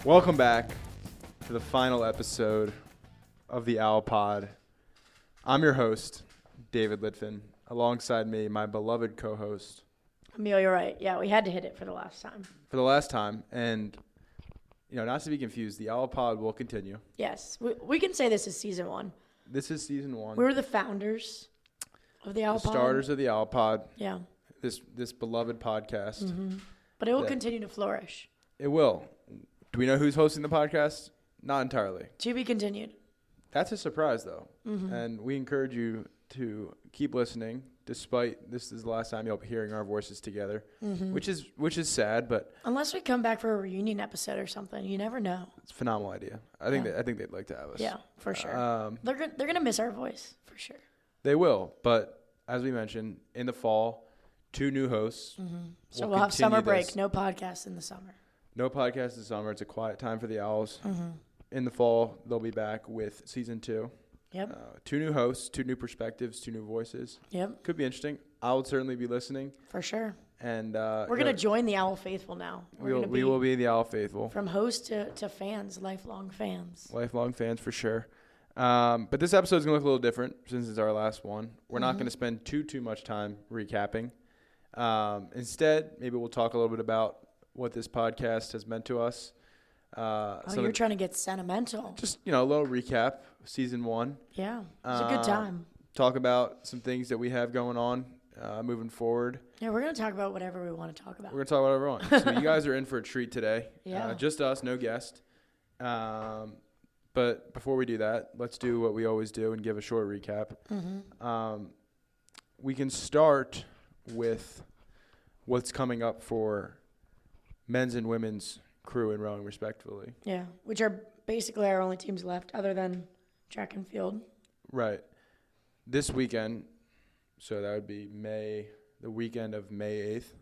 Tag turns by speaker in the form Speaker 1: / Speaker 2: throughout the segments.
Speaker 1: Welcome back to the final episode of the Owl Pod. I'm your host, David Litvin. Alongside me, my beloved co-host,
Speaker 2: Amelia Wright. Yeah, we had to hit it for the last time.
Speaker 1: And, not to be confused, the Owl Pod will continue.
Speaker 2: Yes, we can say this is season 1.
Speaker 1: This is season 1.
Speaker 2: We were the founders of the Owl Pod.
Speaker 1: The starters of the Owl Pod.
Speaker 2: Yeah.
Speaker 1: This beloved podcast.
Speaker 2: Mm-hmm. But it will continue to flourish.
Speaker 1: It will. Do we know who's hosting the podcast? Not entirely.
Speaker 2: To be continued.
Speaker 1: That's a surprise, though.
Speaker 2: Mm-hmm.
Speaker 1: And we encourage you to keep listening, despite this is the last time you'll be hearing our voices together,
Speaker 2: mm-hmm.
Speaker 1: which is sad, but
Speaker 2: unless we come back for a reunion episode or something, you never know.
Speaker 1: It's a phenomenal idea. I think they'd like to have us.
Speaker 2: Yeah, for sure. They're gonna miss our voice for sure.
Speaker 1: They will, but as we mentioned, in the fall, 2 new hosts.
Speaker 2: Mm-hmm. So we'll have summer break. No podcast in the summer.
Speaker 1: No podcast in the summer. It's a quiet time for the Owls.
Speaker 2: Mm-hmm.
Speaker 1: In the fall, they'll be back with season 2.
Speaker 2: Yep.
Speaker 1: 2 new hosts, 2 new perspectives, 2 new voices.
Speaker 2: Yep.
Speaker 1: Could be interesting. I would certainly be listening.
Speaker 2: For sure.
Speaker 1: And
Speaker 2: we're going to join the Owl Faithful now.
Speaker 1: We will be the Owl Faithful.
Speaker 2: From host to fans, lifelong fans.
Speaker 1: Lifelong fans for sure. But this episode is going to look a little different since it's our last one. We're not going to spend too much time recapping. Instead, maybe we'll talk a little bit about what this podcast has meant to us.
Speaker 2: You're trying to get sentimental.
Speaker 1: Just, a little recap, season 1.
Speaker 2: Yeah, it's a good time.
Speaker 1: Talk about some things that we have going on moving forward.
Speaker 2: Yeah, we're going to talk about whatever we want to talk about.
Speaker 1: We're going to talk about whatever we want. So you guys are in for a treat today.
Speaker 2: Yeah.
Speaker 1: Just us, no guest. But before we do that, let's do what we always do and give a short recap.
Speaker 2: Mm-hmm.
Speaker 1: We can start with what's coming up for men's and women's crew and rowing, respectively.
Speaker 2: Yeah, which are basically our only teams left other than track and field.
Speaker 1: Right. This weekend, so that would be the weekend of May 8th.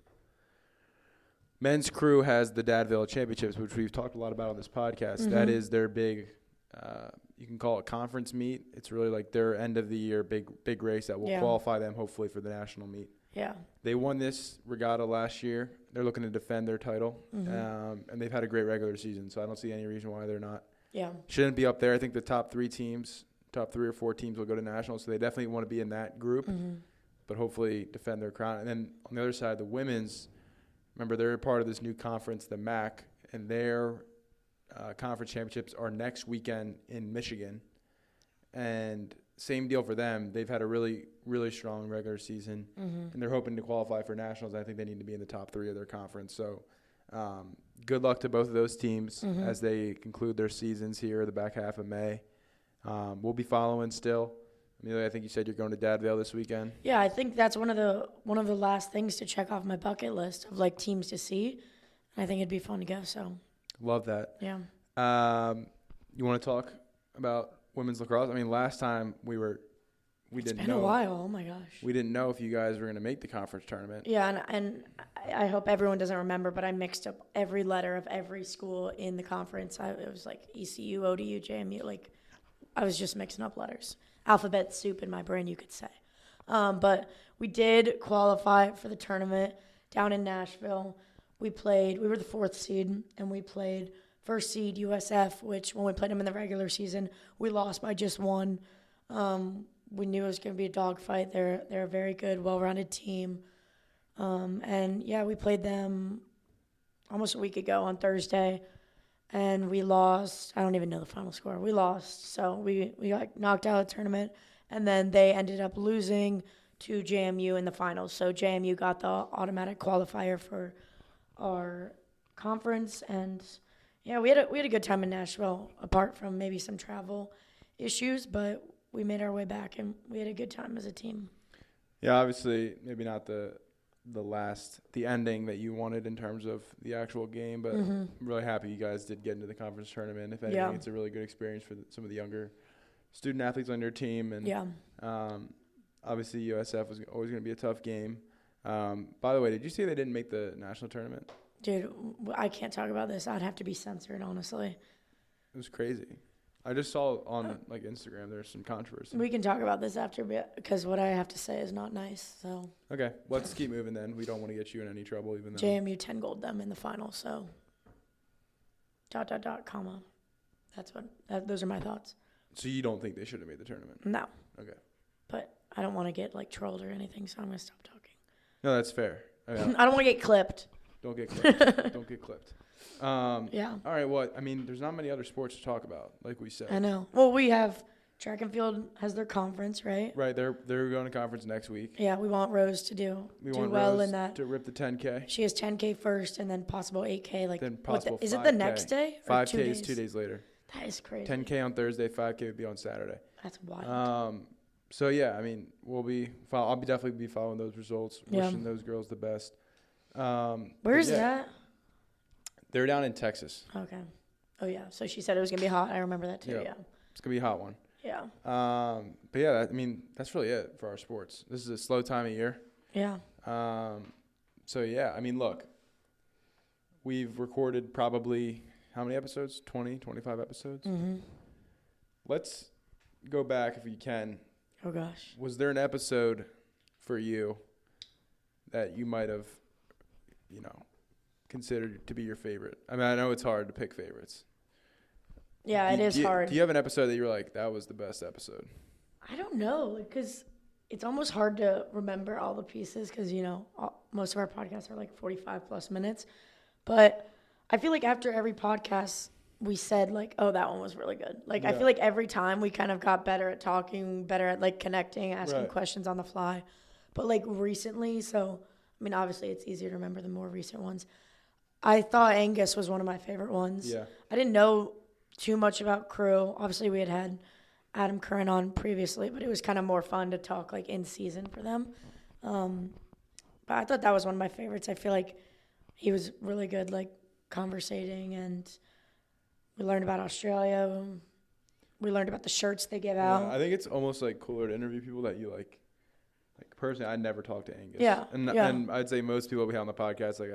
Speaker 1: Men's crew has the Dadville Championships, which we've talked a lot about on this podcast.
Speaker 2: Mm-hmm.
Speaker 1: That is their big, you can call it conference meet. It's really like their end of the year big race that will qualify them hopefully for the national meet.
Speaker 2: Yeah.
Speaker 1: They won this regatta last year. They're looking to defend their title, and they've had a great regular season, so I don't see any reason why they're not.
Speaker 2: Yeah.
Speaker 1: Shouldn't be up there. I think the top 3 or 4 teams will go to nationals, so they definitely want to be in that group, but hopefully defend their crown. And then on the other side, the women's, remember they're part of this new conference, the MAC, and their conference championships are next weekend in Michigan. And same deal for them. They've had a really, really strong regular season, and they're hoping to qualify for nationals. I think they need to be in the top 3 of their conference. So good luck to both of those teams as they conclude their seasons here the back half of May. We'll be following still. Amelia, I think you said you're going to Dadville this weekend.
Speaker 2: Yeah, I think that's one of the last things to check off my bucket list of like teams to see. And I think it'd be fun to go. So
Speaker 1: love that.
Speaker 2: Yeah.
Speaker 1: You want to talk about women's lacrosse? I mean, last time we didn't know.
Speaker 2: It's been a while. Oh my gosh.
Speaker 1: We didn't know if you guys were going to make the conference tournament.
Speaker 2: Yeah, and I hope everyone doesn't remember, but I mixed up every letter of every school in the conference. It was like ECU, ODU, JMU. Like I was just mixing up letters. Alphabet soup in my brain, you could say. But we did qualify for the tournament down in Nashville. We were the 4th seed, and we played first seed USF, which when we played them in the regular season, we lost by just 1. We knew it was going to be a dogfight. They're a very good, well-rounded team. And, yeah, we played them almost a week ago on Thursday, and we lost. I don't even know the final score. We lost, so we got knocked out of the tournament, and then they ended up losing to JMU in the finals. So JMU got the automatic qualifier for our conference, and yeah, we had a good time in Nashville, apart from maybe some travel issues, but we made our way back, and we had a good time as a team.
Speaker 1: Yeah, obviously, maybe not the ending that you wanted in terms of the actual game, but I'm really happy you guys did get into the conference tournament. If anything, it's a really good experience for some of the younger student athletes on your team. And obviously, USF was always going to be a tough game. By the way, did you see they didn't make the national tournament?
Speaker 2: Dude, I can't talk about this. I'd have to be censored, honestly.
Speaker 1: It was crazy. I just saw on Instagram there's some controversy.
Speaker 2: We can talk about this after, because what I have to say is not nice. So
Speaker 1: okay, let's keep moving then. We don't want to get you in any trouble, even though
Speaker 2: JMU 10 gold them in the final. So comma. Those are my thoughts.
Speaker 1: So you don't think they should have made the tournament?
Speaker 2: No.
Speaker 1: Okay.
Speaker 2: But I don't want to get like trolled or anything, so I'm gonna stop talking.
Speaker 1: No, that's fair. I mean,
Speaker 2: I don't want to get clipped.
Speaker 1: don't get clipped. Don't get clipped.
Speaker 2: Yeah.
Speaker 1: All right. Well, I mean, there's not many other sports to talk about, like we said.
Speaker 2: I know. Well, we have track and field has their conference, right?
Speaker 1: Right. They're going to conference next week.
Speaker 2: Yeah, we want Rose to do
Speaker 1: Want
Speaker 2: well
Speaker 1: Rose
Speaker 2: in that.
Speaker 1: to rip the 10K.
Speaker 2: She has 10K first, and then possible 8K. Like,
Speaker 1: Then possible
Speaker 2: is it
Speaker 1: 5K.
Speaker 2: the next day? Or
Speaker 1: 5K is 2 days later.
Speaker 2: That is crazy.
Speaker 1: 10K on Thursday. 5K would be on Saturday.
Speaker 2: That's wild.
Speaker 1: So yeah, I mean, I'll definitely be following those results, wishing those girls the best.
Speaker 2: Where's that?
Speaker 1: They're down in Texas.
Speaker 2: Okay. Oh yeah. So she said it was gonna be hot. I remember that too.
Speaker 1: Yep.
Speaker 2: Yeah.
Speaker 1: It's gonna be a hot one.
Speaker 2: Yeah.
Speaker 1: But yeah, I mean, that's really it for our sports. This is a slow time of year.
Speaker 2: Yeah.
Speaker 1: So yeah, I mean, look, we've recorded probably how many episodes? 20, 25 episodes.
Speaker 2: Mm-hmm.
Speaker 1: Let's go back if we can.
Speaker 2: Oh gosh.
Speaker 1: Was there an episode for you that you might have, considered to be your favorite? I mean, I know it's hard to pick favorites.
Speaker 2: Yeah, it is hard.
Speaker 1: Do you have an episode that you're like, that was the best episode?
Speaker 2: I don't know, because it's almost hard to remember all the pieces because, most of our podcasts are like 45 plus minutes. But I feel like after every podcast, we said like, oh, that one was really good. Like, I feel like every time we kind of got better at talking, better at like connecting, asking questions on the fly. But like recently, so, I mean, obviously it's easier to remember the more recent ones. I thought Angus was one of my favorite ones.
Speaker 1: Yeah.
Speaker 2: I didn't know too much about crew. Obviously we had Adam Curran on previously, but it was kind of more fun to talk like in season for them. But I thought that was one of my favorites. I feel like he was really good, like conversating, and we learned about Australia. We learned about the shirts they give out.
Speaker 1: I think it's almost like cooler to interview people that you like. Like personally, I never talked to Angus.
Speaker 2: Yeah,
Speaker 1: and I'd say most people we have on the podcast, like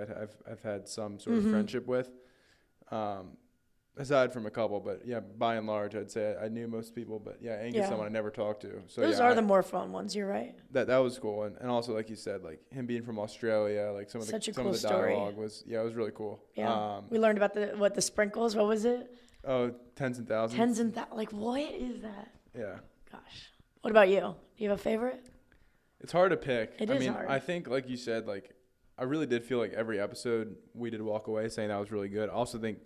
Speaker 1: I've had some sort of friendship with. Aside from a couple, but yeah, by and large, I'd say I knew most people. But yeah, Angus, someone I never talked to. So
Speaker 2: those are the more fun ones. You're right.
Speaker 1: That was cool, and also like you said, like him being from Australia, like some of the dialogue was it was really cool.
Speaker 2: Yeah, we learned about the sprinkles. What was it?
Speaker 1: Oh, tens and thousands.
Speaker 2: Like what is that?
Speaker 1: Yeah.
Speaker 2: Gosh. What about you? Do you have a favorite?
Speaker 1: It's hard to pick.
Speaker 2: It is hard.
Speaker 1: I think, like you said, like I really did feel like every episode we did walk away saying that was really good. I also think,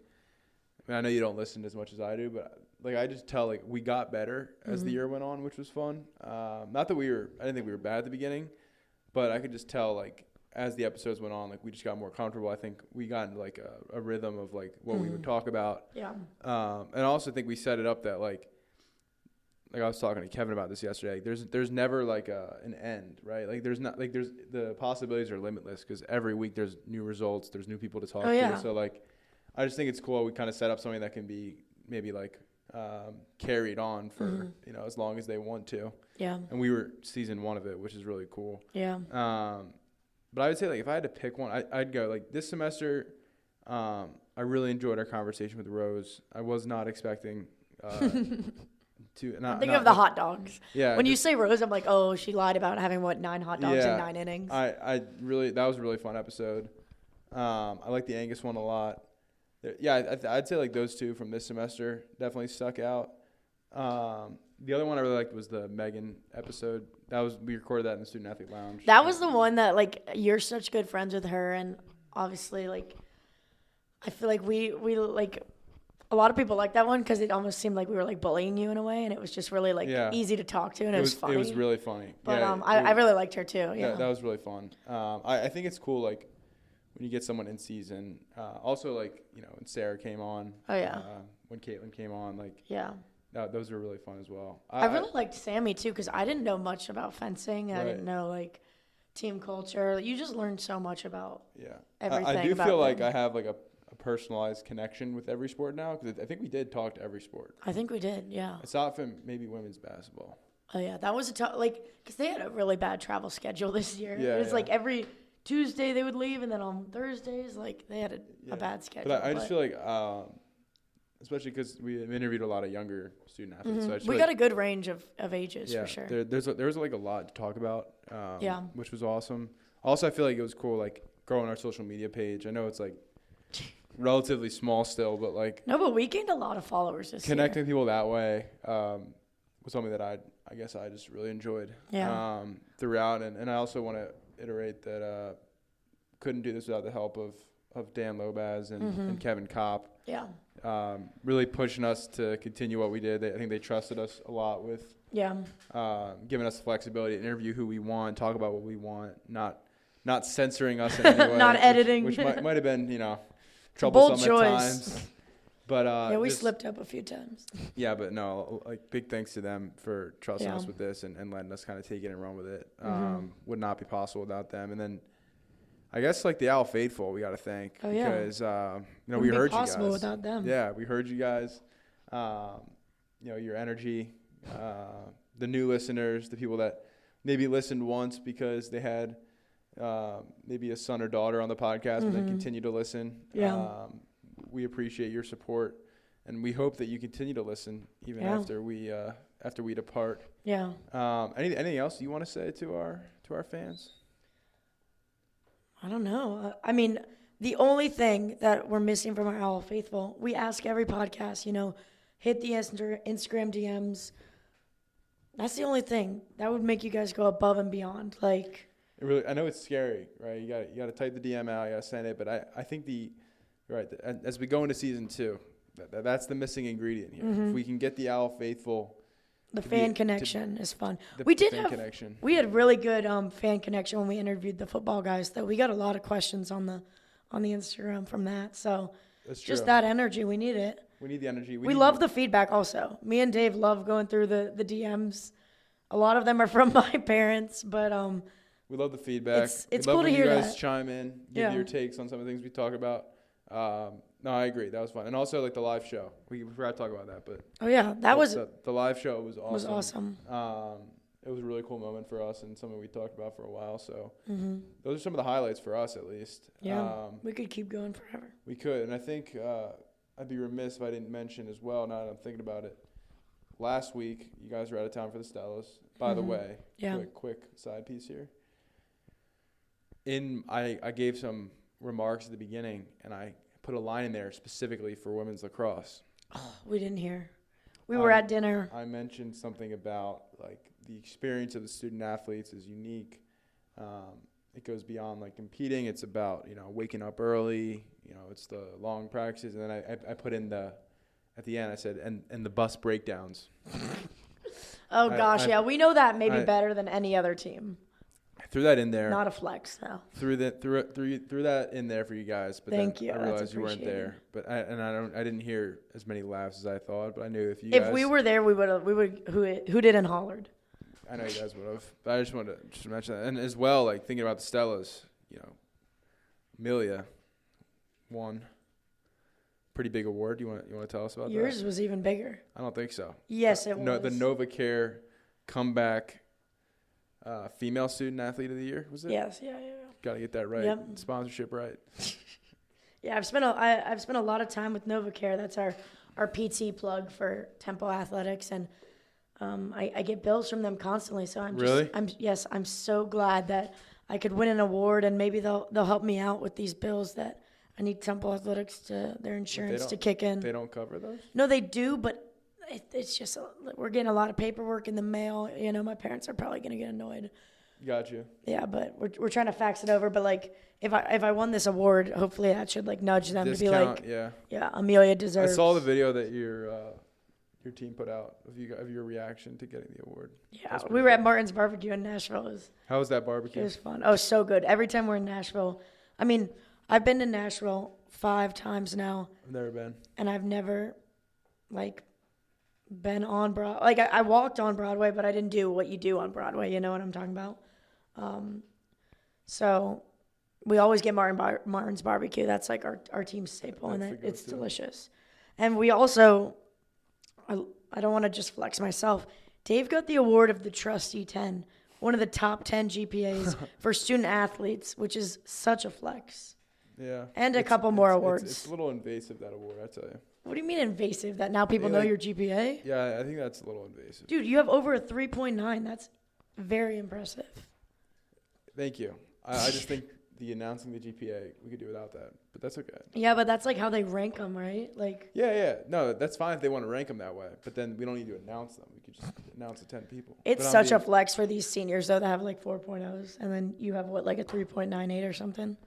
Speaker 1: I know you don't listen as much as I do, but like I just tell like we got better as the year went on, which was fun. Not that I didn't think we were bad at the beginning, but I could just tell like as the episodes went on, like we just got more comfortable. I think we got into like a rhythm of like what we would talk about.
Speaker 2: Yeah.
Speaker 1: And I also think we set it up that like I was talking to Kevin about this yesterday. There's never like an end, right? Like there's the possibilities are limitless because every week there's new results, there's new people to talk to. So like I just think it's cool. We kind of set up something that can be maybe like carried on for as long as they want to.
Speaker 2: Yeah.
Speaker 1: And we were season 1 of it, which is really cool.
Speaker 2: Yeah.
Speaker 1: But I would say like if I had to pick one, I'd go like this semester. I really enjoyed our conversation with Rose. I was not expecting.
Speaker 2: Think of the hot dogs.
Speaker 1: Yeah.
Speaker 2: When you say Rose, I'm like, oh, she lied about having 9 hot dogs in 9 innings.
Speaker 1: That was a really fun episode. I like the Angus one a lot. Yeah, I'd say like those two from this semester definitely stuck out. The other one I really liked was the Megan episode. We recorded that in the Student Athlete Lounge.
Speaker 2: That was the one that like you're such good friends with her, and obviously like I feel like we like. A lot of people like that one because it almost seemed like we were like bullying you in a way, and it was just really like easy to talk to, and it was funny.
Speaker 1: It was really funny.
Speaker 2: But I really liked her too. Yeah,
Speaker 1: that was really fun. I think it's cool like when you get someone in season. Also like when Sarah came on.
Speaker 2: Oh yeah.
Speaker 1: When Caitlin came on, like those were really fun as well.
Speaker 2: I really liked Sammy too because I didn't know much about fencing. I didn't know like team culture. You just learned so much about everything.
Speaker 1: I do feel like I have like a personalized connection with every sport now because I think we did talk to every sport.
Speaker 2: I think we did, yeah.
Speaker 1: Aside from maybe women's basketball.
Speaker 2: Oh yeah, that was a tough because they had a really bad travel schedule this year.
Speaker 1: Yeah,
Speaker 2: it was like every Tuesday they would leave, and then on Thursdays like they had a bad schedule.
Speaker 1: But I just feel like, especially because we interviewed a lot of younger student athletes, so
Speaker 2: we got a good range of ages for sure.
Speaker 1: There was like a lot to talk about, which was awesome. Also, I feel like it was cool like growing our social media page. I know it's like relatively small still, but like
Speaker 2: No, but we gained a lot of followers this year.
Speaker 1: connecting people that way was something that I guess I just really enjoyed throughout. And I also want to iterate that couldn't do this without the help of Dan Lobaz and Kevin Kopp.
Speaker 2: Yeah.
Speaker 1: Really pushing us to continue what we did. I think they trusted us a lot with giving us the flexibility to interview who we want, talk about what we want, not censoring us in any way.
Speaker 2: Not editing.
Speaker 1: Which might have been, troublesome at times. But
Speaker 2: we slipped up a few times.
Speaker 1: Yeah, but no, like big thanks to them for trusting us with this and letting us kind of take it and run with it. Would not be possible without them. And then I guess like the Owl Faithful, we got to thank because we heard you guys.
Speaker 2: Without them.
Speaker 1: Yeah, we heard you guys. Your energy, the new listeners, the people that maybe listened once because they had maybe a son or daughter on the podcast, but then continue to listen.
Speaker 2: Yeah.
Speaker 1: We appreciate your support, and we hope that you continue to listen even after we depart.
Speaker 2: Yeah.
Speaker 1: Anything else you want to say to our fans?
Speaker 2: I don't know. I mean, the only thing that we're missing from our Owl Faithful, we ask every podcast, hit the Instagram DMs. That's the only thing that would make you guys go above and beyond. Like,
Speaker 1: I know it's scary, right? You got to type the DM out, you got to send it. But I think as we go into season 2, that's the missing ingredient here. If we can get the Owl Faithful.
Speaker 2: The fan connection is fun.
Speaker 1: We had
Speaker 2: really good fan connection when we interviewed the football guys. Though we got a lot of questions on the Instagram from that. So just that energy, we need it.
Speaker 1: We need the energy.
Speaker 2: We love the feedback also. Me and Dave love going through the DMs. A lot of them are from my parents, but
Speaker 1: we love the feedback.
Speaker 2: It's
Speaker 1: cool
Speaker 2: to hear that.
Speaker 1: You guys chime in, give your takes on some of the things we talk about. No, I agree. That was fun. And also, like, the live show. We forgot to talk about that, but...
Speaker 2: Oh, yeah.
Speaker 1: The live show was awesome.
Speaker 2: Was awesome.
Speaker 1: It was a really cool moment for us and something we talked about for a while. So those are some of the highlights for us, at least.
Speaker 2: Yeah. We could keep going forever.
Speaker 1: We could. And I think I'd be remiss if I didn't mention as well, now that I'm thinking about it, last week, you guys were out of town for the Stellas. By the way, quick side piece here. I gave some remarks at the beginning, and I put a line in there specifically for women's lacrosse.
Speaker 2: Oh, we didn't hear. We were at dinner.
Speaker 1: I mentioned something about like the experience of the student athletes is unique. It goes beyond like competing. It's about waking up early. It's the long practices, and then I put in at the end I said and the bus breakdowns.
Speaker 2: Oh gosh, we know that maybe better than any other team.
Speaker 1: I threw that in there.
Speaker 2: Not a flex, though.
Speaker 1: Threw that in there for you guys, but
Speaker 2: Thank you.
Speaker 1: I realized you weren't there. But I didn't hear as many laughs as I thought. But I knew if
Speaker 2: we were there, we would hooted and hollered.
Speaker 1: I know you guys would have. But I just wanted to mention that, and as well, like thinking about the Stellas, Amelia won. Pretty big award. You want to tell us about that?
Speaker 2: Yours was even bigger.
Speaker 1: I don't think so.
Speaker 2: Yes, it was.
Speaker 1: The NovaCare comeback. Female student athlete of the year, was it?
Speaker 2: Yes, yeah.
Speaker 1: Got to get that right.
Speaker 2: Yep.
Speaker 1: Sponsorship right.
Speaker 2: Yeah, I've spent a lot of time with NovaCare. That's our PT plug for Tempo Athletics, and I get bills from them constantly. So I'm so glad that I could win an award, and maybe they'll help me out with these bills that I need Tempo Athletics to their insurance to kick in.
Speaker 1: They don't cover those?
Speaker 2: No, they do, but it's just we're getting a lot of paperwork in the mail. My parents are probably gonna get annoyed.
Speaker 1: Gotcha.
Speaker 2: Yeah, but we're trying to fax it over. But like, if I won this award, hopefully that should like nudge them to be like, Amelia deserves.
Speaker 1: I saw the video that your team put out of your reaction to getting the award.
Speaker 2: Yeah, we were at Martin's Barbecue in Nashville.
Speaker 1: How was that barbecue?
Speaker 2: It was fun. Oh, so good. Every time we're in Nashville, I mean, I've been to Nashville 5 times now.
Speaker 1: I've never been. And
Speaker 2: I've never been on Broadway. Like, I walked on Broadway, but I didn't do what you do on Broadway. You know what I'm talking about? So we always get Martin's Barbecue. That's like our team staple, and it's delicious. And we also, I don't want to just flex myself. Dave got the award of the Trustee 10, one of the top 10 GPAs for student athletes, which is such a flex.
Speaker 1: Yeah.
Speaker 2: And a couple more awards.
Speaker 1: It's a little invasive, that award, I tell you.
Speaker 2: What do you mean invasive? That now people know your GPA?
Speaker 1: Yeah, I think that's a little invasive.
Speaker 2: Dude, you have over a 3.9. That's very impressive.
Speaker 1: Thank you. I just think the announcing the GPA, we could do without that, but that's okay.
Speaker 2: Yeah, but that's like how they rank them, right? Like.
Speaker 1: Yeah. No, that's fine if they want to rank them that way, but then we don't need to announce them. We could just announce the 10 people.
Speaker 2: It's such a flex for these seniors, though, that have like 4.0s, and then you have, what, like a 3.98 or something?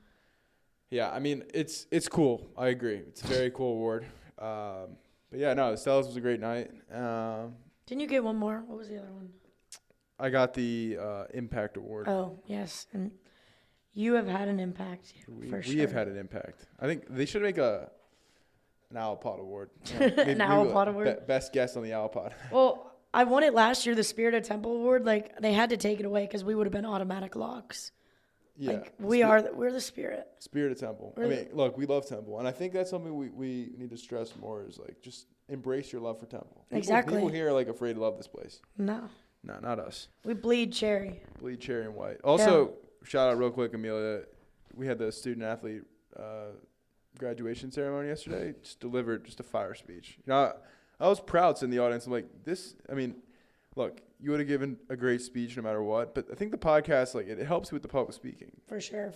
Speaker 1: Yeah, I mean, it's cool. I agree. It's a very cool award. But yeah, no, the Stellas was a great night.
Speaker 2: Didn't you get one more? What was the other one?
Speaker 1: I got the Impact Award.
Speaker 2: Oh, yes. And you have had an impact, for sure.
Speaker 1: We have had an impact. I think they should make an Owl Pod Award. You know,
Speaker 2: an Owl Pod Award?
Speaker 1: Best guest on the Owl Pod.
Speaker 2: Well, I won it last year, the Spirit of Temple Award. Like, they had to take it away because we would have been automatic locks.
Speaker 1: Yeah.
Speaker 2: Like, we're the Spirit.
Speaker 1: Spirit of Temple. Look, we love Temple. And I think that's something we need to stress more is, like, just embrace your love for Temple. People here are, like, afraid to love this place.
Speaker 2: No.
Speaker 1: No, not us.
Speaker 2: We bleed cherry.
Speaker 1: Bleed cherry and white. Also, shout out real quick, Amelia. We had the student-athlete graduation ceremony yesterday. Just delivered just a fire speech. You know, I was proud in the audience. I'm like, look, you would have given a great speech no matter what. But I think the podcast, like, it helps with the public speaking.
Speaker 2: For sure.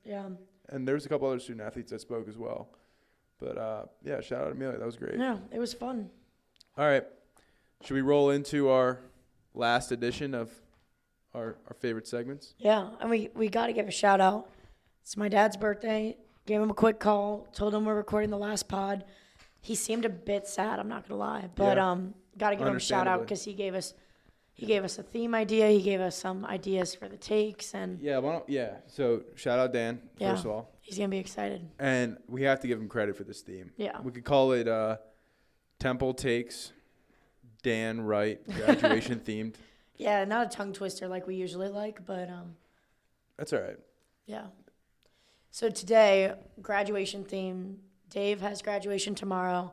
Speaker 2: Yeah.
Speaker 1: And there's a couple other student-athletes that spoke as well. But, yeah, shout out to Amelia. That was great.
Speaker 2: Yeah, it was fun.
Speaker 1: All right. Should we roll into our last edition of our favorite segments?
Speaker 2: Yeah, and we got to give a shout out. It's my dad's birthday. Gave him a quick call. Told him we're recording the last pod. He seemed a bit sad. I'm not gonna lie, but got to give him a shout out because he gave us a theme idea. He gave us some ideas for the takes and
Speaker 1: So shout out Dan first of all.
Speaker 2: He's gonna be excited.
Speaker 1: And we have to give him credit for this theme.
Speaker 2: Yeah,
Speaker 1: we could call it Temple Takes Dan Wright graduation themed.
Speaker 2: Yeah, not a tongue twister like we usually like, but
Speaker 1: that's all right.
Speaker 2: Yeah. So today, graduation theme. Dave has graduation tomorrow.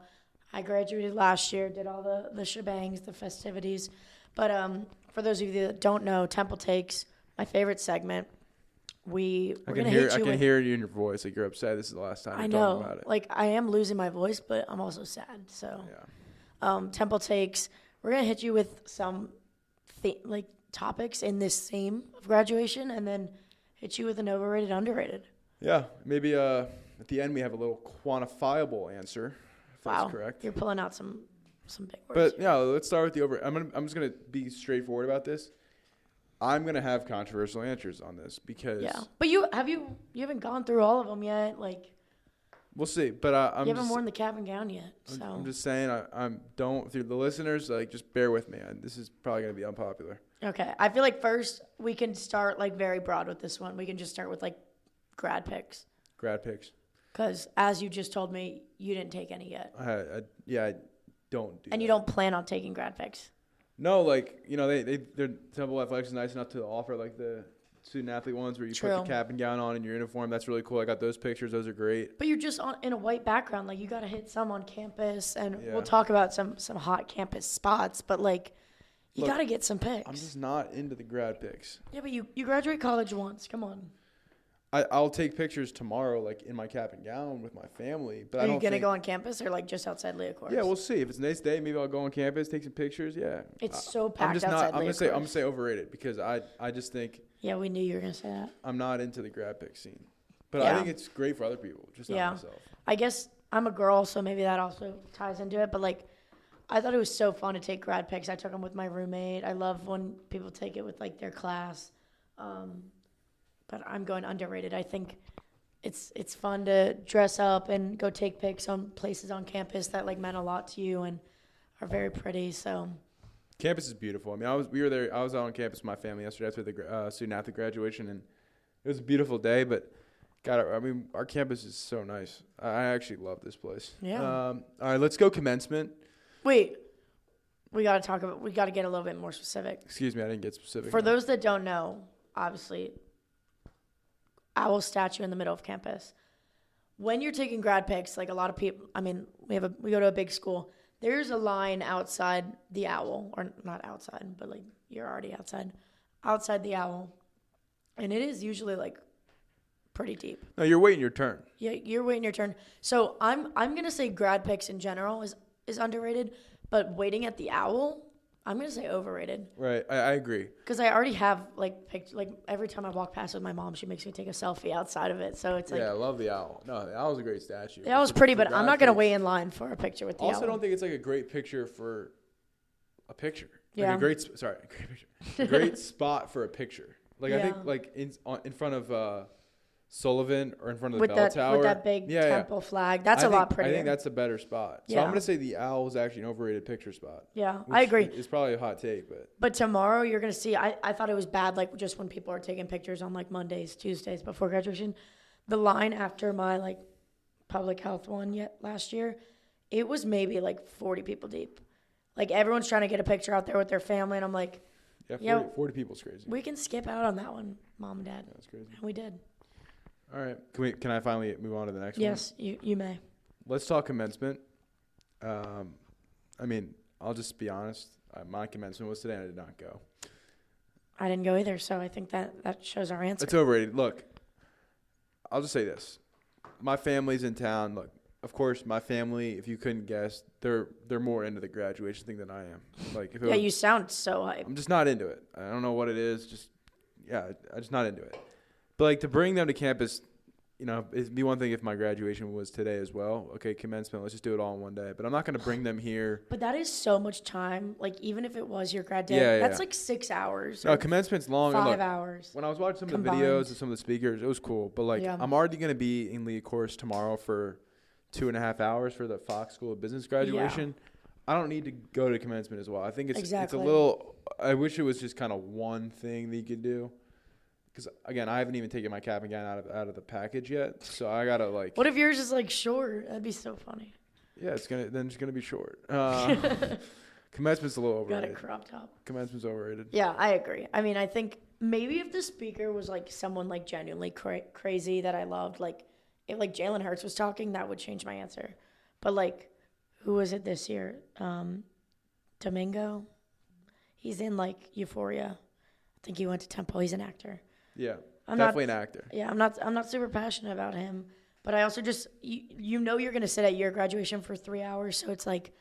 Speaker 2: I graduated last year, did all the shebangs, the festivities. But for those of you that don't know, Temple Takes, my favorite segment. I can
Speaker 1: hear you in your voice. Like you're upset. This is the last time you're talking about it.
Speaker 2: Like I am losing my voice, but I'm also sad. So, Temple Takes. We're gonna hit you with some topics in this theme of graduation, and then hit you with an overrated, underrated.
Speaker 1: Yeah, maybe at the end we have a little quantifiable answer. If
Speaker 2: wow,
Speaker 1: that's correct.
Speaker 2: You're pulling out some big words.
Speaker 1: But yeah, let's start with the over. I'm just gonna be straightforward about this. I'm gonna have controversial answers on this because
Speaker 2: But you haven't gone through all of them yet. Like
Speaker 1: we'll see. But
Speaker 2: you haven't worn the cap and gown yet. So
Speaker 1: I'm just saying through the listeners just bear with me. This is probably gonna be unpopular.
Speaker 2: Okay, I feel like first we can start very broad with this one. We can just start with grad picks.
Speaker 1: Grad picks.
Speaker 2: Because as you just told me, you didn't take any yet.
Speaker 1: I don't do.
Speaker 2: And you don't plan on taking grad picks.
Speaker 1: No, their Temple Athletics is nice enough to offer the student athlete ones where you put the cap and gown on in your uniform. That's really cool. I got those pictures. Those are great.
Speaker 2: But you're just in a white background. You got to hit some on campus, and we'll talk about some hot campus spots. But you got to get some picks.
Speaker 1: I'm just not into the grad picks.
Speaker 2: Yeah, but you graduate college once. Come on.
Speaker 1: I'll take pictures tomorrow, in my cap and gown with my family. But
Speaker 2: are you going to go on campus or just outside Leacourse?
Speaker 1: Yeah, we'll see. If it's a nice day, maybe I'll go on campus, take some pictures. Yeah.
Speaker 2: It's so packed outside Leacourse.
Speaker 1: I'm going to say overrated because I just think.
Speaker 2: Yeah, we knew you were going to say that.
Speaker 1: I'm not into the grad pick scene. But I think it's great for other people, just not myself.
Speaker 2: I guess I'm a girl, so maybe that also ties into it. But I thought it was so fun to take grad picks. I took them with my roommate. I love when people take it with their class. But I'm going underrated. I think it's fun to dress up and go take pics on places on campus that meant a lot to you and are very pretty. So
Speaker 1: campus is beautiful. I mean, we were there. I was out on campus with my family yesterday after the student athlete graduation, and it was a beautiful day. But our campus is so nice. I actually love this place.
Speaker 2: Yeah.
Speaker 1: All right, let's go commencement.
Speaker 2: Wait, we got to get a little bit more specific.
Speaker 1: Excuse me, I didn't get specific.
Speaker 2: For those that don't know, obviously, owl statue in the middle of campus. When you're taking grad pics, a lot of people, we go to a big school. There's a line outside the owl, or not outside, but you're already outside the owl, and it is usually pretty deep.
Speaker 1: No, you're waiting your turn.
Speaker 2: Yeah, you're waiting your turn. So I'm gonna say grad pics in general is underrated, but waiting at the owl I'm gonna say overrated.
Speaker 1: Right, I agree.
Speaker 2: Because I already have every time I walk past with my mom, she makes me take a selfie outside of it. So it's like,
Speaker 1: Yeah, I love the owl. No, the owl's a great statue.
Speaker 2: the owl's pretty, but I'm not gonna wait in line for a picture with the owl.
Speaker 1: Also, don't think it's like a great picture for a picture. Like
Speaker 2: Yeah.
Speaker 1: a great picture. A great spot for a picture. Like I think like in front of Sullivan or in front of the bell tower
Speaker 2: with that big temple flag. That's a lot prettier.
Speaker 1: I think that's a better spot. So I'm gonna say the owl is actually an overrated picture spot.
Speaker 2: Yeah, I agree.
Speaker 1: It's probably a hot take,
Speaker 2: but tomorrow you're gonna see. I thought it was bad, like just when people are taking pictures on like Mondays, Tuesdays before graduation. The line after my like public health one last year, it was maybe like 40 people deep. Like everyone's trying to get a picture out there with their family, and I'm like,
Speaker 1: 40 people's crazy.
Speaker 2: We can skip out on that one, Mom and Dad.
Speaker 1: That's crazy.
Speaker 2: And we did.
Speaker 1: All right. Can I finally move on to the next one?
Speaker 2: Yes, you may.
Speaker 1: Let's talk commencement. I mean, I'll just be honest. My commencement was today, and I did not go.
Speaker 2: I didn't go either, so I think that shows our answer.
Speaker 1: It's overrated. Look, I'll just say this. My family's in town. Look, of course, my family, if you couldn't guess, they're more into the graduation thing than I am. Like, if
Speaker 2: you sound so hyped.
Speaker 1: I'm just not into it. I don't know what it is. I'm just not into it. But, like, to bring them to campus, it'd be one thing if my graduation was today as well. Okay, commencement, let's just do it all in one day. But I'm not going to bring them here.
Speaker 2: But that is so much time. Like, even if it was your grad day, that's like 6 hours.
Speaker 1: No, commencement's long.
Speaker 2: 5 hours.
Speaker 1: When I was watching some of the videos and some of the speakers, it was cool. But, like, I'm already going to be in lead course tomorrow for 2.5 hours for the Fox School of Business graduation. I don't need to go to commencement as well. I think it's a little – I wish it was just kind of one thing that you could do. Because, again, I haven't even taken my cap and gown out of the package yet. So I got to, like...
Speaker 2: What if yours is, like, short? That'd be so funny.
Speaker 1: Yeah, it's going to be short. Commencement's a little overrated.
Speaker 2: Got a crop top.
Speaker 1: Commencement's overrated.
Speaker 2: Yeah, I agree. I mean, I think maybe if the speaker was, like, someone, like, genuinely crazy that I loved, like, if, like, Jalen Hurts was talking, that would change my answer. But, like, who was it this year? Domingo? He's in, like, Euphoria. I think he went to Temple. He's an actor.
Speaker 1: Yeah, definitely an actor.
Speaker 2: Yeah, I'm not super passionate about him, but I also just you're going to sit at your graduation for 3 hours, so it's like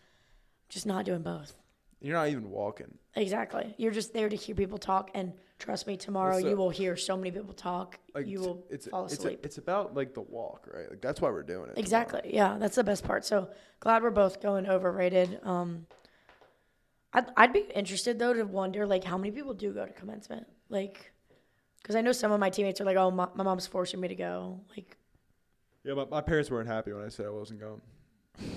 Speaker 2: just not doing both.
Speaker 1: You're not even walking.
Speaker 2: Exactly. You're just there to hear people talk, and trust me, tomorrow you will hear so many people talk, like, you will fall asleep.
Speaker 1: It's about like the walk, right? Like that's why we're doing it.
Speaker 2: Exactly.
Speaker 1: Tomorrow.
Speaker 2: Yeah, that's the best part. So glad we're both going overrated. I'd be interested though to wonder like how many people do go to commencement, like. Because I know some of my teammates are like, oh, my mom's forcing me to go. Like,
Speaker 1: yeah, but my parents weren't happy when I said I wasn't going.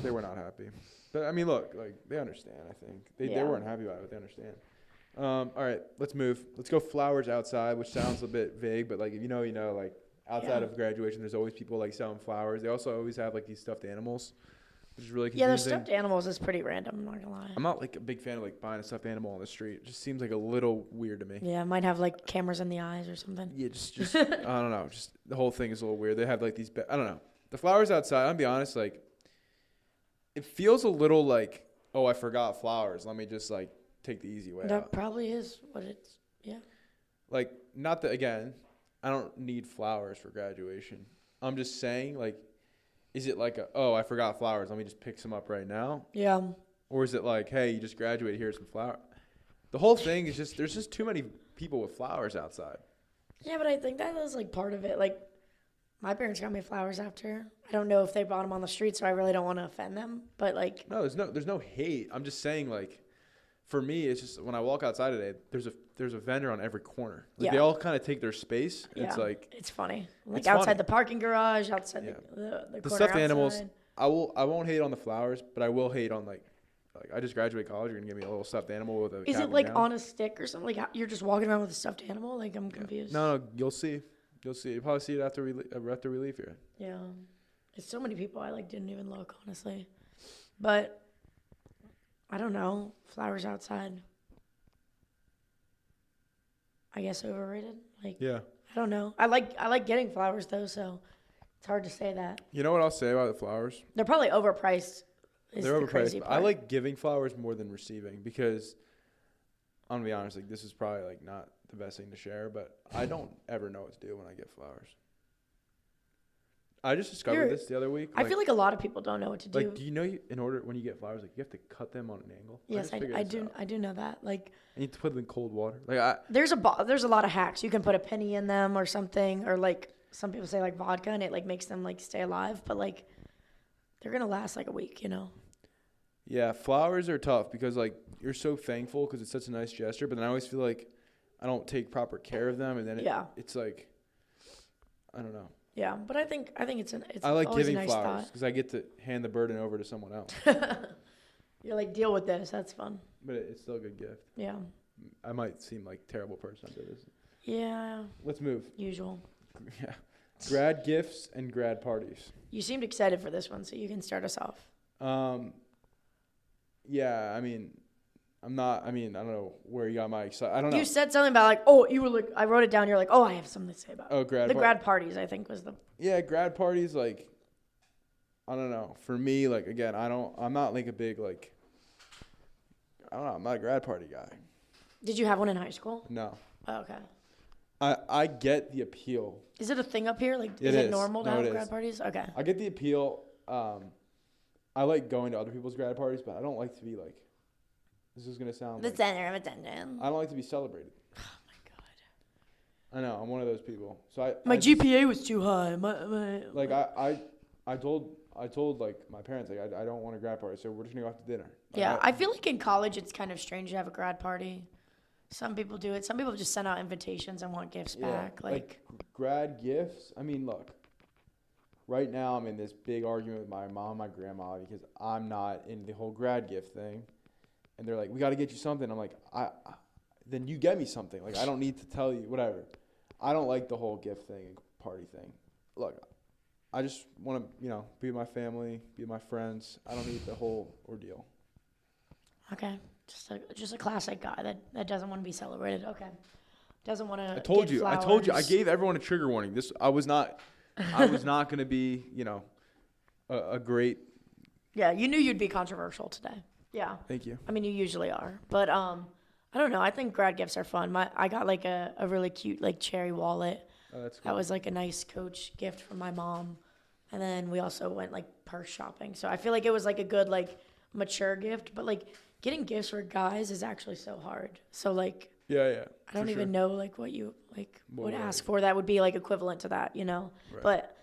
Speaker 1: They were not happy. But, I mean, look, like, they understand, I think. They weren't happy about it, but they understand. All right, let's move. Let's go flowers outside, which sounds a bit vague, but, like, if you know, like, outside of graduation, there's always people, like, selling flowers. They also always have, like, these stuffed animals, which is really confusing.
Speaker 2: Yeah, those stuffed animals is pretty random, I'm not going to lie.
Speaker 1: I'm not, like, a big fan of, like, buying a stuffed animal on the street. It just seems, like, a little weird to me.
Speaker 2: Yeah, it might have, like, cameras in the eyes or something.
Speaker 1: Yeah, just I don't know. Just the whole thing is a little weird. They have, like, these I don't know. The flowers outside, I'm going to be honest, like, it feels a little like, oh, I forgot flowers. Let me just, like, take the easy way out.
Speaker 2: That probably is what it's, yeah.
Speaker 1: Like, not that, again, I don't need flowers for graduation. I'm just saying, like, is it like, I forgot flowers. Let me just pick some up right now?
Speaker 2: Yeah.
Speaker 1: Or is it like, hey, you just graduated, here's some flowers? The whole thing is just, there's just too many people with flowers outside.
Speaker 2: Yeah, but I think that was, like, part of it. Like, my parents got me flowers after. I don't know if they bought them on the street, so I really don't want to offend them. But, like...
Speaker 1: No, there's no hate. I'm just saying, like, for me, it's just when I walk outside today, there's a vendor on every corner. Like, they all kind of take their space. Yeah. It's like...
Speaker 2: It's funny. Like, it's outside the parking garage, outside the corner
Speaker 1: stuffed
Speaker 2: outside.
Speaker 1: Animals, I won't hate on the flowers, but I will hate on, like I just graduated college. You're going to give me a little stuffed animal with a... Is it, like,
Speaker 2: on a stick or something? Like, you're just walking around with a stuffed animal? Like, I'm confused.
Speaker 1: No, you'll see. You'll see. You'll probably see it after we leave here.
Speaker 2: Yeah. It's so many people I, like, didn't even look, honestly. But, I don't know. Flowers outside. I guess overrated? Like,
Speaker 1: yeah.
Speaker 2: I don't know. I like getting flowers, though, so it's hard to say that.
Speaker 1: You know what I'll say about the flowers?
Speaker 2: They're probably overpriced.
Speaker 1: They're overpriced. I like giving flowers more than receiving because, I'm going to be honest, like, this is probably, like, not the best thing to share, but I don't ever know what to do when I get flowers. I just discovered this the other week.
Speaker 2: I feel like a lot of people don't know what to do.
Speaker 1: Like, do you know in order when you get flowers, like you have to cut them on an angle?
Speaker 2: Yes, I do. I do know that. Like,
Speaker 1: you need to put them in cold water. Like,
Speaker 2: there's a lot of hacks. You can put a penny in them or something, or like some people say like vodka, and it like makes them like stay alive. But like, they're gonna last like a week, you know.
Speaker 1: Yeah, flowers are tough because like you're so thankful because it's such a nice gesture, but then I always feel like I don't take proper care of them, and then it's like, I don't know.
Speaker 2: Yeah, but I think it's
Speaker 1: I like
Speaker 2: always
Speaker 1: giving
Speaker 2: a nice
Speaker 1: flowers because I get to hand the burden over to someone else.
Speaker 2: You're like, deal with this. That's fun.
Speaker 1: But it's still a good gift.
Speaker 2: Yeah.
Speaker 1: I might seem like a terrible person after this.
Speaker 2: Yeah.
Speaker 1: Let's move.
Speaker 2: Usual.
Speaker 1: Yeah. Grad gifts and grad parties.
Speaker 2: You seemed excited for this one, so you can start us off.
Speaker 1: Yeah, I mean, I don't know where you got my excitement. I don't know.
Speaker 2: You said something about like, oh, you were like, I wrote it down. You're like, oh, I have something to say about it.
Speaker 1: Oh,
Speaker 2: grad parties, I think was the.
Speaker 1: Yeah, grad parties, like, I don't know. For me, like, again, I'm not like a big, like, I don't know. I'm not a grad party guy.
Speaker 2: Did you have one in high school?
Speaker 1: No.
Speaker 2: Oh, okay.
Speaker 1: I get the appeal.
Speaker 2: Is it a thing up here? Like, is it normal to have grad parties? Okay.
Speaker 1: I get the appeal. I like going to other people's grad parties, but I don't like to be like, this is going to sound
Speaker 2: the center of attention.
Speaker 1: I don't like to be celebrated.
Speaker 2: Oh, my God.
Speaker 1: I know. I'm one of those people. So
Speaker 2: my GPA was too high.
Speaker 1: Like, I told like my parents, like, I don't want a grad party, so we're just going to go out to dinner. Like,
Speaker 2: yeah, I feel like in college it's kind of strange to have a grad party. Some people do it. Some people just send out invitations and want gifts back. Like
Speaker 1: grad gifts. I mean, look. Right now, I'm in this big argument with my mom and my grandma because I'm not in the whole grad gift thing, and they're like, "We got to get you something." I'm like, then you get me something. Like, I don't need to tell you whatever. I don't like the whole gift thing and party thing. Look, I just want to, be with my family, be with my friends. I don't need the whole ordeal.
Speaker 2: Okay. Just a classic guy that doesn't want to be celebrated. Okay. Doesn't want to.
Speaker 1: I told you. I gave everyone a trigger warning. I was not going to be, a great.
Speaker 2: Yeah, you knew you'd be controversial today. Yeah.
Speaker 1: Thank you.
Speaker 2: I mean, you usually are, but I don't know. I think grad gifts are fun. I got like a really cute like cherry wallet.
Speaker 1: Oh, that's cool.
Speaker 2: That was like a nice coach gift from my mom, and then we also went like purse shopping. So I feel like it was like a good like mature gift, but like. Getting gifts for guys is actually so hard. So, like,
Speaker 1: yeah,
Speaker 2: I don't even know, like, what you, like, would ask for that would be, like, equivalent to that, Right. But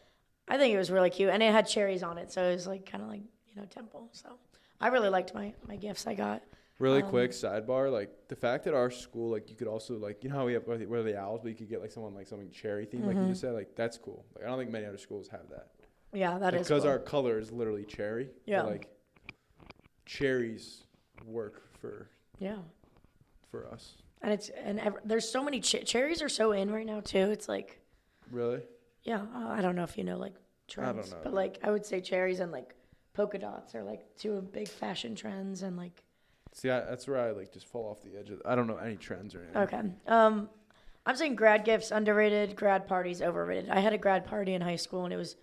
Speaker 2: I think it was really cute. And it had cherries on it, so it was, like, kind of like, temple. So, I really liked my gifts I got.
Speaker 1: Really quick sidebar, like, the fact that our school, like, you could also, like, how we have, where the owls, but you could get, like, someone, like, something cherry themed, like you just said, like, that's cool. Like, I don't think many other schools have that.
Speaker 2: Yeah, that is
Speaker 1: because
Speaker 2: cool.
Speaker 1: our color is literally cherry.
Speaker 2: Yeah.
Speaker 1: But, like, cherries work for us. And
Speaker 2: there's so many cherries are so in right now too. It's like
Speaker 1: really,
Speaker 2: yeah. I don't know if you know like trends,
Speaker 1: I don't know.
Speaker 2: But like I would say cherries and like polka dots are like two big fashion trends and like.
Speaker 1: See, that's where I like just fall off the edge of. I don't know any trends or anything.
Speaker 2: Okay. I'm saying grad gifts underrated, grad parties overrated. I had a grad party in high school and it was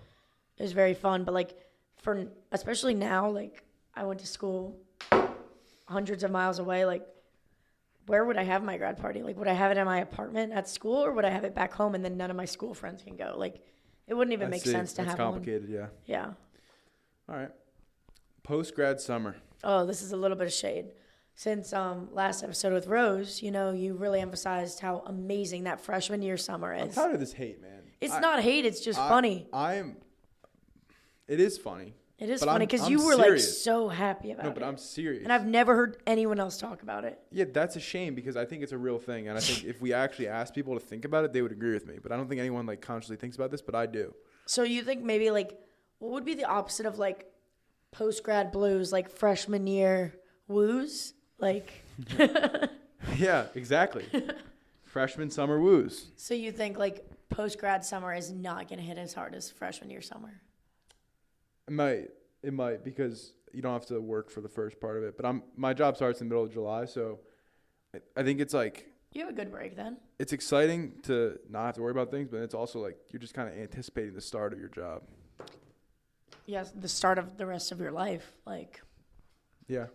Speaker 2: very fun. But like especially now, like I went to school hundreds of miles away, like where would I have my grad party? Like would I have it in my apartment at school or would I have it back home and then none of my school friends can go? Like it wouldn't even make sense to have one.
Speaker 1: It's complicated, yeah.
Speaker 2: Yeah.
Speaker 1: All right. Post-grad summer.
Speaker 2: Oh, this is a little bit of shade. Since last episode with Rose, you really emphasized how amazing that freshman year summer is.
Speaker 1: I'm tired of this hate, man.
Speaker 2: It's not hate, it's just funny.
Speaker 1: It is funny.
Speaker 2: It is funny because you were like so happy about it.
Speaker 1: No, but I'm serious.
Speaker 2: And I've never heard anyone else talk about it.
Speaker 1: Yeah, that's a shame because I think it's a real thing. And I think if we actually asked people to think about it, they would agree with me. But I don't think anyone like consciously thinks about this, but I do.
Speaker 2: So you think maybe like what would be the opposite of like post-grad blues, like freshman year woos? Like
Speaker 1: yeah, exactly. Freshman summer woos.
Speaker 2: So you think like post-grad summer is not going to hit as hard as freshman year summer?
Speaker 1: It might because you don't have to work for the first part of it. But my job starts in the middle of July, so I think it's like
Speaker 2: you have a good break then.
Speaker 1: It's exciting to not have to worry about things, but it's also like you're just kind of anticipating the start of your job.
Speaker 2: Yes, the start of the rest of your life, like.
Speaker 1: Yeah.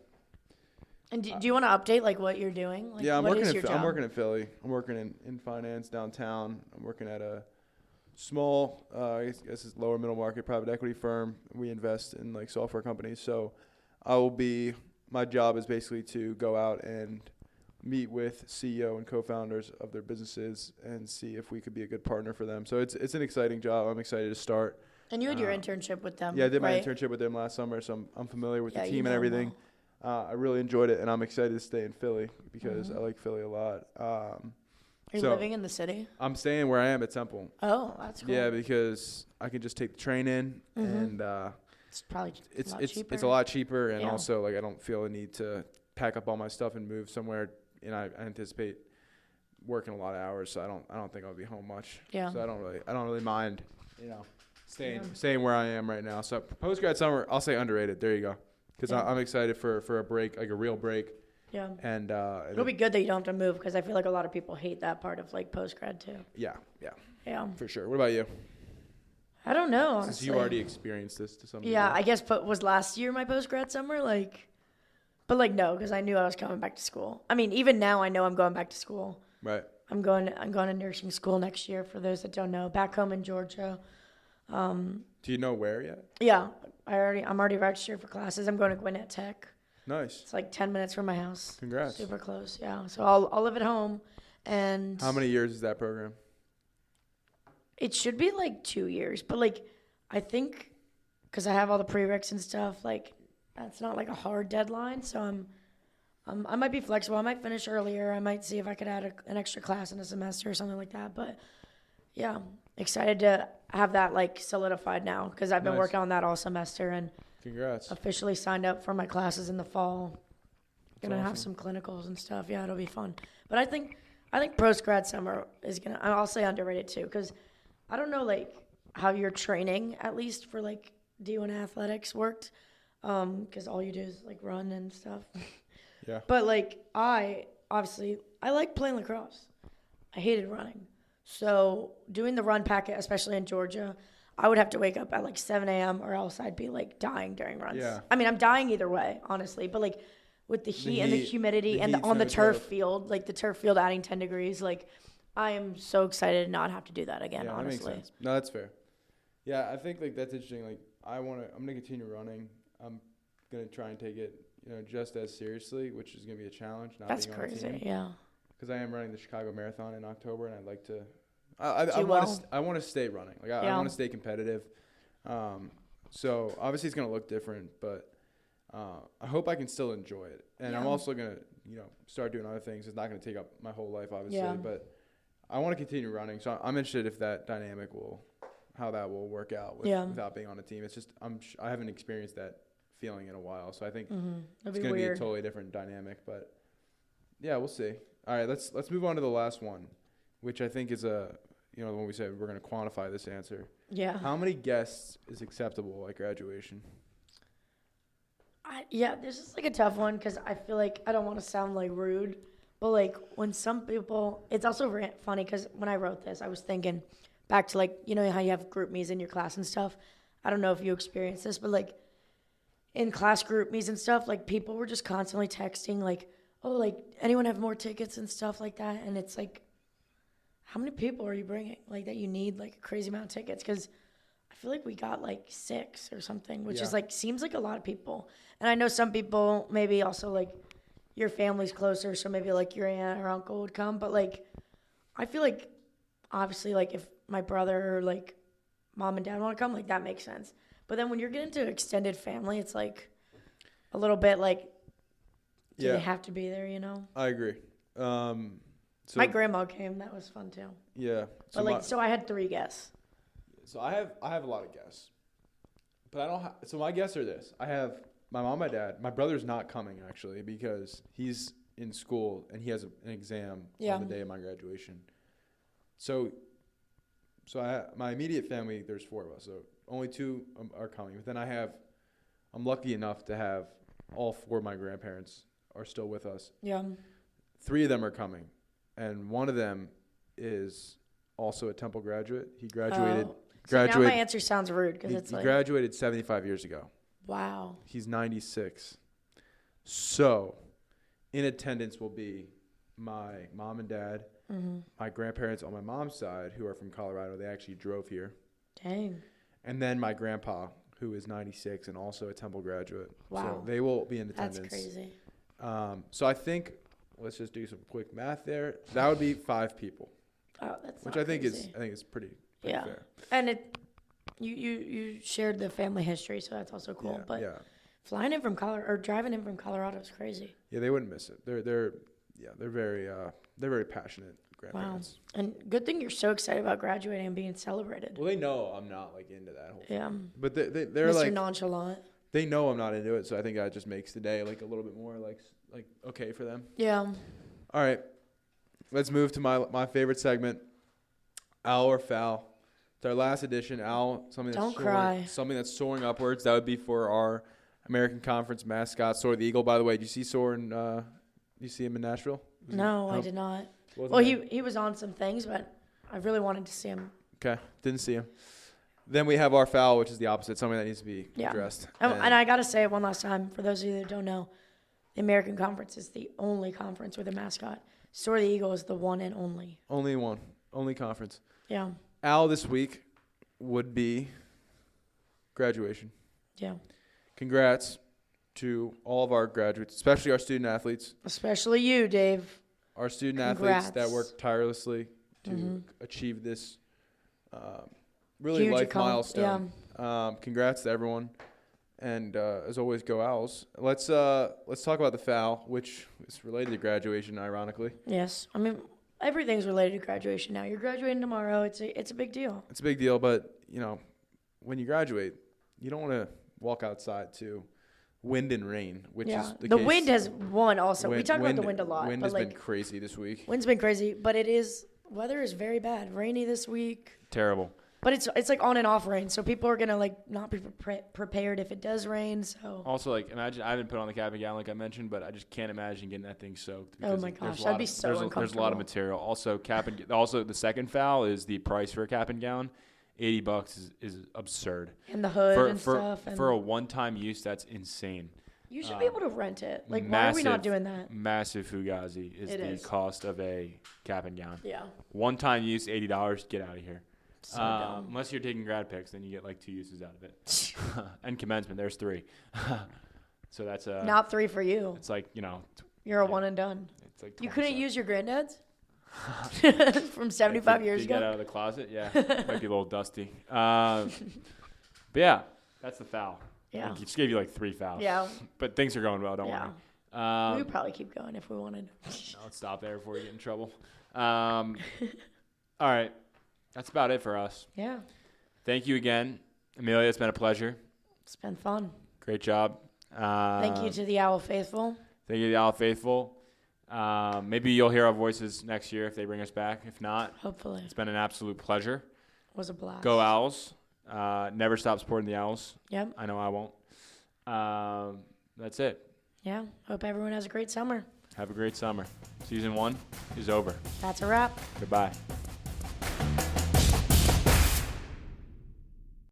Speaker 2: And do you want to update like what you're doing? Like,
Speaker 1: yeah, I'm working in
Speaker 2: Philly.
Speaker 1: I'm working in finance downtown. I'm working at a small, I guess it's lower middle market private equity firm. We invest in like software companies. So my job is basically to go out and meet with CEO and co-founders of their businesses and see if we could be a good partner for them. So it's an exciting job. I'm excited to start.
Speaker 2: And you had your internship with them.
Speaker 1: Yeah, I did my
Speaker 2: right?
Speaker 1: internship with them last summer, so I'm familiar with the
Speaker 2: you
Speaker 1: team and
Speaker 2: know
Speaker 1: everything.
Speaker 2: well.
Speaker 1: I really enjoyed it, and I'm excited to stay in Philly because I like Philly a lot.
Speaker 2: Are you living in the city?
Speaker 1: I'm staying where I am at Temple.
Speaker 2: Oh, that's cool.
Speaker 1: Yeah, because I can just take the train in, and
Speaker 2: It's probably
Speaker 1: it's
Speaker 2: a lot cheaper.
Speaker 1: it's a lot cheaper, and
Speaker 2: Yeah.
Speaker 1: also like I don't feel a need to pack up all my stuff and move somewhere. And I anticipate working a lot of hours, so I don't think I'll be home much.
Speaker 2: Yeah.
Speaker 1: So I don't really mind, staying where I am right now. So post grad summer, I'll say underrated. There you go. Because I'm excited for a break, like a real break.
Speaker 2: Yeah.
Speaker 1: And
Speaker 2: it'll be good that you don't have to move because I feel like a lot of people hate that part of like post grad too.
Speaker 1: Yeah.
Speaker 2: Yeah.
Speaker 1: For sure. What about you?
Speaker 2: I don't know.
Speaker 1: Since
Speaker 2: Honestly.
Speaker 1: you already experienced this to some degree.
Speaker 2: Yeah, I guess. Was last year my post grad summer But no, because I knew I was coming back to school. I mean, even now I know I'm going back to school.
Speaker 1: Right.
Speaker 2: I'm going to nursing school next year. For those that don't know, back home in Georgia.
Speaker 1: Do you know where yet?
Speaker 2: Yeah, I'm already registered for classes. I'm going to Gwinnett Tech.
Speaker 1: Nice.
Speaker 2: It's like 10 minutes from my house.
Speaker 1: Congrats.
Speaker 2: Super close. Yeah. So I'll live at home, and
Speaker 1: How many years is that program?
Speaker 2: it should be like 2 years, but I think because I have all the prereqs and stuff, that's not like a hard deadline. So I might be flexible. I might finish earlier. I might see if I could add an extra class in a semester or something like that. But yeah, excited to have that solidified now because I've been
Speaker 1: Nice.
Speaker 2: working on that all semester and
Speaker 1: Congrats.
Speaker 2: officially signed up for my classes in the fall. Gonna have
Speaker 1: awesome.
Speaker 2: some clinicals and stuff. Yeah, it'll be fun. But I think post grad summer is I'll say underrated too because I don't know how your training at least for D1 athletics worked because all you do is run and stuff.
Speaker 1: Yeah.
Speaker 2: But I like playing lacrosse. I hated running. So doing the run packet, especially in Georgia, I would have to wake up at 7 a.m. or else I'd be dying during runs.
Speaker 1: Yeah.
Speaker 2: I mean, I'm dying either way, honestly. But with the heat and the humidity and on the turf field, the turf field adding 10 degrees, I am so excited to not have to do that again,
Speaker 1: Yeah,
Speaker 2: honestly.
Speaker 1: that makes sense. No, that's fair. Yeah, I think that's interesting. I'm gonna continue running. I'm gonna try and take it, just as seriously, which is gonna be a challenge. Not
Speaker 2: That's
Speaker 1: being on a
Speaker 2: crazy,
Speaker 1: team.
Speaker 2: yeah.
Speaker 1: Because I am running the Chicago Marathon in October, and I'd like to. I want to stay running. I want to stay competitive. So obviously it's gonna look different, but I hope I can still enjoy it. And I'm also gonna, start doing other things. It's not gonna take up my whole life, obviously, but I want to continue running. So I'm interested if that dynamic how that will work out without being on a team. It's just I haven't experienced that feeling in a while, so I think it's gonna be a totally different dynamic. But yeah, we'll see. All right, let's move on to the last one, which I think is when we said we're going to quantify this answer.
Speaker 2: Yeah.
Speaker 1: How many guests is acceptable at graduation?
Speaker 2: This is a tough one because I feel I don't want to sound rude, but when some people, it's also funny because when I wrote this, I was thinking back to how you have group me's in your class and stuff. I don't know if you experienced this, but in class group me's and stuff, people were just constantly texting anyone have more tickets and stuff like that, and it's how many people are you bringing that you need a crazy amount of tickets? Because I feel we got 6 or something, which is seems like a lot of people. And I know some people maybe also your family's closer, so maybe your aunt or uncle would come. But I feel obviously if my brother or mom and dad want to come, that makes sense. But then when you're getting to extended family, it's a little bit do they have to be there?
Speaker 1: I agree. So
Speaker 2: my grandma came. That was fun too.
Speaker 1: Yeah.
Speaker 2: But so I had 3 guests.
Speaker 1: So I have a lot of guests, but I don't. So my guests are this: I have my mom, my dad. My brother's not coming actually because he's in school and he has an exam on the day of my graduation. So my immediate family, there's 4 of us. So only 2 are coming. But then I'm lucky enough to have all 4 of my grandparents are still with us.
Speaker 2: Yeah.
Speaker 1: 3 of them are coming, and one of them is also a Temple graduate. He graduated.
Speaker 2: So now my answer sounds rude because
Speaker 1: he graduated 75 years ago.
Speaker 2: Wow.
Speaker 1: He's 96. So, in attendance will be my mom and dad, My grandparents on my mom's side, who are from Colorado, they actually drove here.
Speaker 2: Dang.
Speaker 1: And then my grandpa, who is 96 and also a Temple graduate.
Speaker 2: Wow.
Speaker 1: So they will be in attendance.
Speaker 2: That's crazy.
Speaker 1: So I think, let's just do some quick math there. That would be 5 people.
Speaker 2: Oh, that's
Speaker 1: which
Speaker 2: not
Speaker 1: I think
Speaker 2: crazy.
Speaker 1: is pretty
Speaker 2: Yeah.
Speaker 1: fair.
Speaker 2: And you shared the family history, so that's also cool.
Speaker 1: Yeah,
Speaker 2: but
Speaker 1: yeah.
Speaker 2: flying in from Colorado or driving in from Colorado is crazy.
Speaker 1: Yeah, they wouldn't miss it. They're very passionate grandparents.
Speaker 2: Wow. And good thing you're so excited about graduating and being celebrated.
Speaker 1: Well, they know I'm not like into that whole thing.
Speaker 2: Yeah.
Speaker 1: But they're
Speaker 2: Mr.
Speaker 1: like
Speaker 2: Nonchalant.
Speaker 1: they know I'm not into it, so I think that just makes the day like a little bit more like okay for them.
Speaker 2: Yeah.
Speaker 1: All right. Let's move to my favorite segment, Owl or Foul. It's our last edition. Owl, something that's soaring upwards. That would be for our American Conference mascot, Soar the Eagle. By the way, did you see Soar in you see him in Nashville?
Speaker 2: No, I did not. Well, he was on some things, but I really wanted to see him.
Speaker 1: Okay, didn't see him. Then we have our foul, which is the opposite, something that needs to be addressed.
Speaker 2: And I got to say it one last time, for those of you that don't know, the American Conference is the only conference with a mascot. Soar the Eagle is the one and only.
Speaker 1: Only one. Only conference.
Speaker 2: Yeah.
Speaker 1: Al this week would be graduation.
Speaker 2: Yeah.
Speaker 1: Congrats to all of our graduates, especially our student athletes.
Speaker 2: Especially you, Dave.
Speaker 1: Our student athletes that worked tirelessly to achieve this really
Speaker 2: huge
Speaker 1: life milestone. Yeah. Congrats to everyone. And as always, go Owls. Let's talk about the foul, which is related to graduation, ironically.
Speaker 2: Yes. I mean, everything's related to graduation now. You're graduating tomorrow. It's a big deal.
Speaker 1: It's a big deal, but, when you graduate, you don't want to walk outside to wind and rain, which is the case.
Speaker 2: Wind has won also. We talk about the wind a lot.
Speaker 1: Wind has been crazy this week.
Speaker 2: Wind's been crazy, but weather is very bad. Rainy this week.
Speaker 1: Terrible.
Speaker 2: But it's like on and off rain, so people are gonna not be prepared if it does rain. So
Speaker 3: also imagine I haven't put on the cap and gown like I mentioned, but I just can't imagine getting that thing soaked.
Speaker 2: Oh my gosh, that'd be so uncomfortable.
Speaker 3: There's a lot of material. Also also the second foul is the price for a cap and gown. $80 is absurd.
Speaker 2: And the hood and stuff.
Speaker 3: For a one-time use, that's insane.
Speaker 2: You should be able to rent it. Why are we not doing that?
Speaker 3: Massive fugazi is the cost of a cap and gown.
Speaker 2: Yeah.
Speaker 3: One-time use, $80. Get out of here.
Speaker 2: So dumb.
Speaker 3: Unless you're taking grad picks, then you get 2 uses out of it. And commencement, there's 3. So that's
Speaker 2: not 3 for you.
Speaker 3: It's
Speaker 2: you're a one and done.
Speaker 3: It's
Speaker 2: you couldn't use your granddad's from 75 years ago.
Speaker 3: Get out of the closet, yeah. Might be a little dusty. But yeah, that's the foul.
Speaker 2: Yeah.
Speaker 3: He just gave you 3 fouls.
Speaker 2: Yeah.
Speaker 3: But things are going well. Don't worry.
Speaker 2: We could probably keep going if we wanted.
Speaker 3: Let's stop there before you get in trouble. All right. That's about it for us.
Speaker 2: Yeah.
Speaker 3: Thank you again, Amelia. It's been a pleasure.
Speaker 2: It's been fun.
Speaker 3: Great job.
Speaker 2: Thank you to the Owl Faithful.
Speaker 3: Thank you to the Owl Faithful. Maybe you'll hear our voices next year if they bring us back. If not,
Speaker 2: hopefully.
Speaker 3: It's been an absolute pleasure.
Speaker 2: It was a blast.
Speaker 3: Go Owls. Never stop supporting the Owls.
Speaker 2: Yep.
Speaker 3: I know I won't. That's it.
Speaker 2: Yeah. Hope everyone has a great summer.
Speaker 3: Have a great summer. Season 1 is over.
Speaker 2: That's a wrap.
Speaker 3: Goodbye.